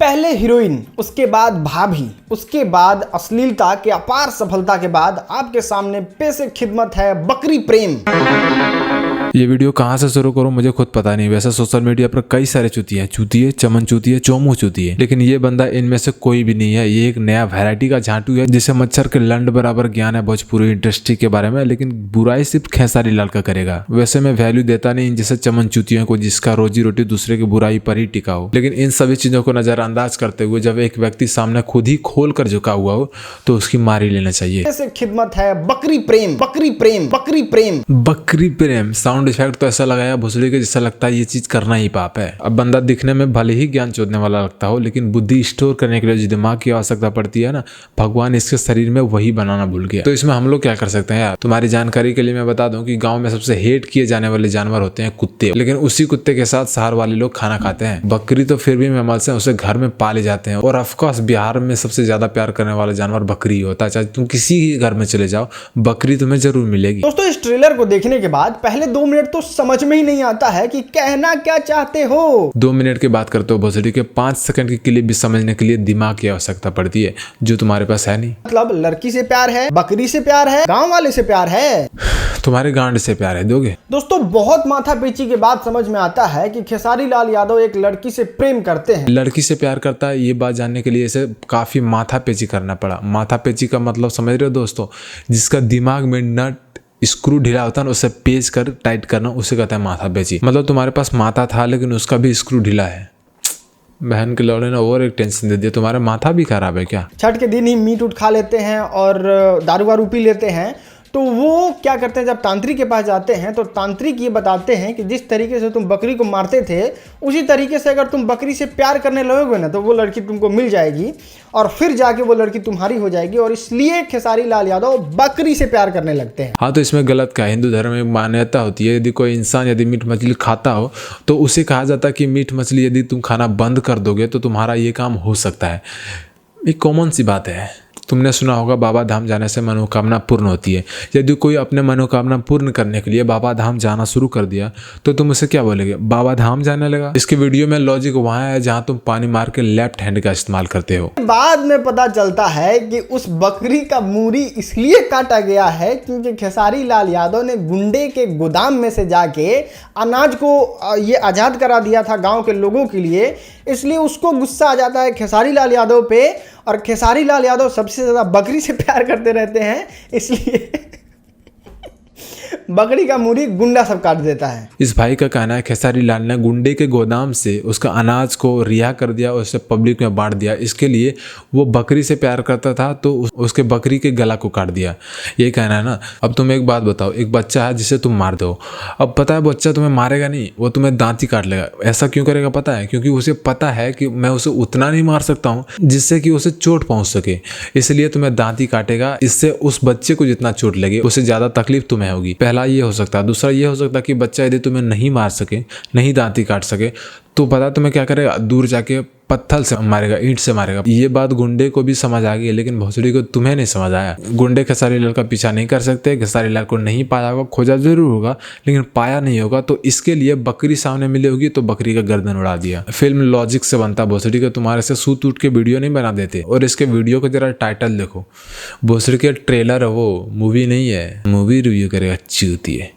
पहले हीरोइन, उसके बाद भाभी, उसके बाद अश्लीलता के अपार सफलता के बाद आपके सामने पेश खिदमत है बकरी प्रेम। ये वीडियो कहाँ से शुरू करूँ मुझे खुद पता नहीं। वैसे सोशल मीडिया पर कई सारे चूतिए, चमन चूतिए, चोमू चूतिए, लेकिन ये बंदा इनमें से कोई भी नहीं है। ये एक नया वैरायटी का झांटू है जिसे मच्छर के लंड बराबर ज्ञान है भोजपुरी इंडस्ट्री के बारे में, लेकिन बुराई सिर्फ खेसारी लाल का करेगा। वैसे मैं वैल्यू देता नहीं इन जैसे चमन चूतियों को जिसका रोजी रोटी दूसरे की बुराई पर ही टिका हो, लेकिन इन सभी चीजों को नजरअंदाज करते हुए जब एक व्यक्ति सामने खुद ही खोल कर झुका हुआ हो तो उसकी मार ही लेना चाहिए। पेश खिदमत है बकरी प्रेम, बकरी प्रेम, बकरी प्रेम, बकरी प्रेम। साउंड इफेक्ट तो ऐसा लगाया भोसड़ी के जैसा लगता है ये चीज करना ही पाप है। अब बंदा दिखने में भले ही ज्ञान चोदने वाला लगता हो, लेकिन बुद्धि स्टोर करने के लिए जो दिमाग की आवश्यकता पड़ती है ना, भगवान इसके शरीर में वही बनाना भूल गया। तो इसमें हम लोग क्या कर सकते हैं यार? तुम्हारी जानकारी के लिए मैं बता दूं कि गांव में सबसे हेट किए जाने वाले जानवर होते हैं कुत्ते, लेकिन उसी कुत्ते के साथ शहर वाले लोग खाना खाते हैं। बकरी तो फिर भी मैमल से उसे घर में पाले जाते हैं, और ऑफकोर्स बिहार में सबसे ज्यादा प्यार करने वाला जानवर बकरी होता है। चाहे तुम किसी घर में चले जाओ, बकरी तुम्हें जरूर मिलेगी। दोस्तों, इस ट्रेलर को देखने के बाद पहले 2 मिनट तो समझ में ही नहीं आता है कि कहना क्या चाहते हो। 2 मिनट की बात करते हो भोसड़ी के 5 सेकंड की क्लिप भी समझने के लिए दिमाग की आवश्यकता पड़ती है, जो तुम्हारे पास है नहीं। मतलब लड़की से प्यार है, बकरी से प्यार है, गांव वाले से प्यार है, तुम्हारे गांड से प्यार है, दोगे? दोस्तों, बहुत माथा पीची के बाद समझ में आता है कि खेसारी लाल यादव एक लड़की से प्रेम करते हैं। लड़की से प्यार करता है ये बात जानने के लिए इसे काफी माथा पेची करना पड़ा। माथा पेची का मतलब समझ रहे हो दोस्तों? जिसका दिमाग में नट स्क्रू ढीला होता है ना, उसे पेच कर टाइट करना, उसे कहते हैं माथा पेची। मतलब तुम्हारे पास माथा था लेकिन उसका भी स्क्रू ढीला है। बहन के लौड़े ने और एक टेंशन दे दिया, तुम्हारा माथा भी खराब है क्या? छठ के दिन ही मीट उठ खा लेते हैं और दारू वारू पी लेते हैं। तो वो क्या करते हैं, जब तांत्रिक के पास जाते हैं तो तांत्रिक ये बताते हैं कि जिस तरीके से तुम बकरी को मारते थे उसी तरीके से अगर तुम बकरी से प्यार करने लगोगे ना तो वो लड़की तुमको मिल जाएगी और फिर जाके वो लड़की तुम्हारी हो जाएगी। और इसलिए खेसारी लाल यादव बकरी से प्यार करने लगते हैं। हाँ, तो इसमें गलत क्या है? हिंदू धर्म में मान्यता होती है यदि कोई इंसान यदि मीट मछली खाता हो तो उसे कहा जाता है कि मीट मछली यदि तुम खाना बंद कर दोगे तो तुम्हारा ये काम हो सकता है। एक कॉमन सी बात है। तुमने सुना होगा बाबा धाम जाने से मनोकामना पूर्ण होती है। यदि कोई अपने मनोकामना पूर्ण करने के लिए बाबा धाम जाना शुरू कर दिया तो तुम उसे क्या बोलोगे? बाबा धाम जाने लगा। इसके वीडियो में लॉजिक वहाँ है जहाँ तुम पानी मार के लेफ्ट हैंड का इस्तेमाल करते हो। बाद में पता चलता है कि उस बकरी का मूरी इसलिए काटा गया है क्योंकि खेसारी लाल यादव ने गुंडे के गोदाम में से जाके अनाज को ये आज़ाद करा दिया था गाँव के लोगों के लिए। इसलिए उसको गुस्सा आ जाता है खेसारी लाल यादव पे, और खेसारी लाल यादव सबसे ज़्यादा बकरी से प्यार करते रहते हैं, इसलिए बकरी का मूरी गुंडा सब काट देता है। इस भाई का कहना है खेसारी लाल ने गुंडे के गोदाम से उसका अनाज को रिहा कर दिया और उसे पब्लिक में बांट दिया। इसके लिए वो बकरी से प्यार करता था तो उसके बकरी के गला को काट दिया। ये कहना है ना। अब तुम एक बात बताओ, एक बच्चा है जिसे तुम मार दो। अब पता है बच्चा तुम्हें मारेगा नहीं, वो तुम्हें दांत ही काट लेगा। ऐसा क्यों करेगा पता है? क्योंकि उसे पता है कि मैं उसे उतना नहीं मार सकता हूँ जिससे कि उसे चोट पहुँच सके, इसलिए तुम्हें दांत ही काटेगा। इससे उस बच्चे को जितना चोट लगे उससे ज़्यादा तकलीफ तुम्हें होगी। पहला ये हो सकता है। दूसरा ये हो सकता है कि बच्चा यदि तुम्हें नहीं मार सके, नहीं दांती काट सके, तो पता तुम्हें क्या करेगा? दूर जाके पत्थर से मारेगा, ईंट से मारेगा। ये बात गुंडे को भी समझ आ गई, लेकिन भोसड़ी को तुम्हें नहीं समझ आया। गुंडे खेसारी लाल का पीछा नहीं कर सकते। खेसारी लाल को नहीं पाया होगा, खोजा जरूर होगा लेकिन पाया नहीं होगा, तो इसके लिए बकरी सामने मिली होगी तो बकरी का गर्दन उड़ा दिया। फिल्म लॉजिक से बनता। भोसड़ी के तुम्हारे से सूत उठ के वीडियो नहीं बना देते। और इसके वीडियो को जरा टाइटल देखो, भोसड़ी के ट्रेलर है वो, मूवी नहीं है। मूवी रिव्यू करेगा चूतिए।